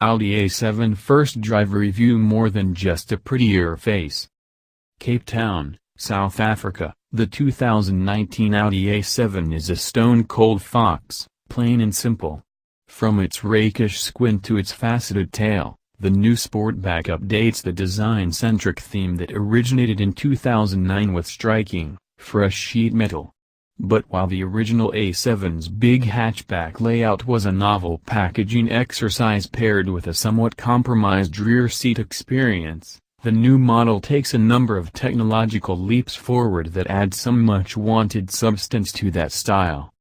Audi A7 first driver review. More than just a prettier face. Cape Town, South Africa. The 2019 Audi A7 is a stone-cold fox, plain and simple. From its rakish squint to its faceted tail, the new Sportback updates the design-centric theme that originated in 2009 with striking, fresh sheet metal. But while the original A7's big hatchback layout was a novel packaging exercise paired with a somewhat compromised rear seat experience, the new model takes a number of technological leaps forward that add some much-wanted substance to that style.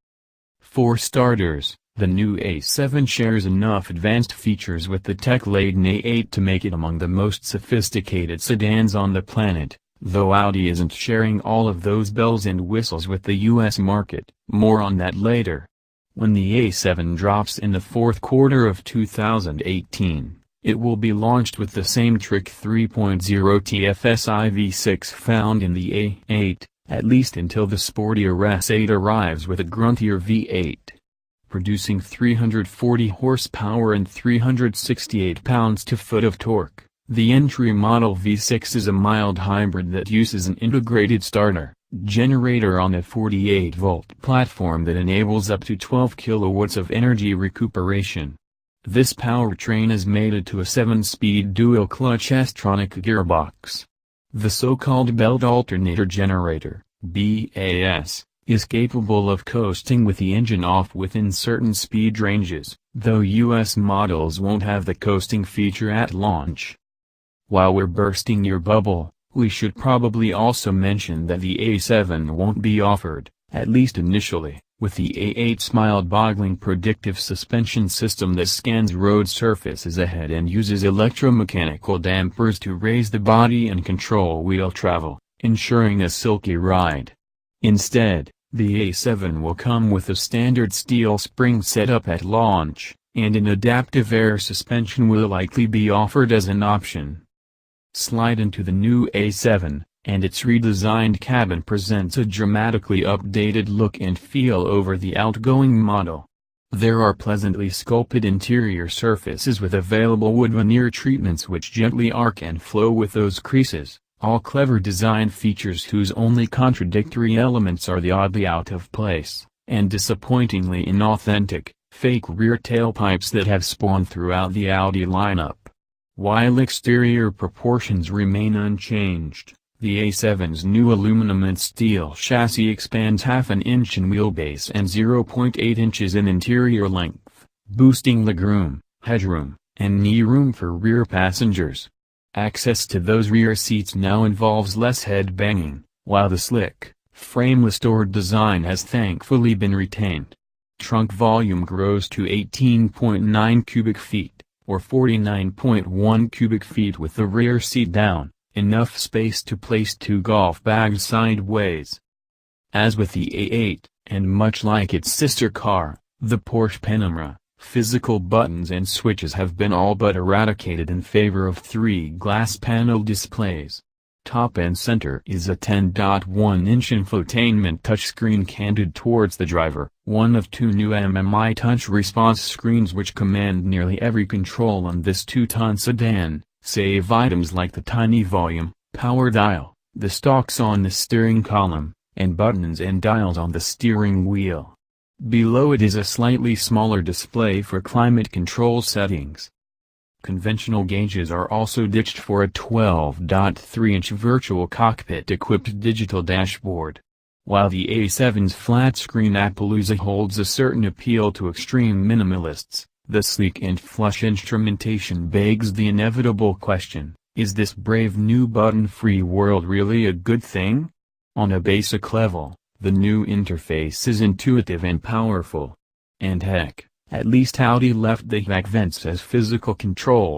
For starters, the new A7 shares enough advanced features with the tech-laden A8 to make it among the most sophisticated sedans on the planet, though Audi isn't sharing all of those bells and whistles with the US market. More on that later. When the A7 drops in the fourth quarter of 2018, it will be launched with the same Trick 3.0 TFSI V6 found in the A8, at least until the sportier S8 arrives with a gruntier V8. Producing 340 horsepower and 368 pounds-to-foot of torque, the entry-model V6 is a mild hybrid that uses an integrated starter generator on a 48-volt platform that enables up to 12 kilowatts of energy recuperation. This powertrain is mated to a 7-speed dual-clutch S-tronic gearbox. The so-called belt alternator generator, BAS, is capable of coasting with the engine off within certain speed ranges, though US models won't have the coasting feature at launch. While we're bursting your bubble, we should probably also mention that the A7 won't be offered, at least initially, with the A8's mind-boggling predictive suspension system that scans road surfaces ahead and uses electromechanical dampers to raise the body and control wheel travel, ensuring a silky ride. Instead, the A7 will come with a standard steel spring setup at launch, and an adaptive air suspension will likely be offered as an option. Slide into the new A7, and its redesigned cabin presents a dramatically updated look and feel over the outgoing model. There are pleasantly sculpted interior surfaces with available wood veneer treatments which gently arc and flow with those creases, all clever design features whose only contradictory elements are the oddly out of place, and disappointingly inauthentic, fake rear tailpipes that have spawned throughout the Audi lineup. While exterior proportions remain unchanged, the A7's new aluminum and steel chassis expands half an inch in wheelbase and 0.8 inches in interior length, boosting legroom, headroom, and knee room for rear passengers. Access to those rear seats now involves less head banging, while the slick, frameless door design has thankfully been retained. Trunk volume grows to 18.9 cubic feet, or 49.1 cubic feet with the rear seat down, enough space to place 2 golf bags sideways. As with the A8, and much like its sister car, the Porsche Panamera, physical buttons and switches have been all but eradicated in favor of 3 glass panel displays. Top and center is a 10.1-inch infotainment touchscreen canted towards the driver, one of 2 new MMI touch response screens which command nearly every control on this 2-ton sedan, save items like the tiny volume, power dial, the stalks on the steering column, and buttons and dials on the steering wheel. Below it is a slightly smaller display for climate control settings. Conventional gauges are also ditched for a 12.3-inch virtual cockpit-equipped digital dashboard. While the A7's flat-screen Appaloosa holds a certain appeal to extreme minimalists, the sleek and flush instrumentation begs the inevitable question, is this brave new button-free world really a good thing? On a basic level, the new interface is intuitive and powerful. And heck, at least Audi left the back vents as physical control.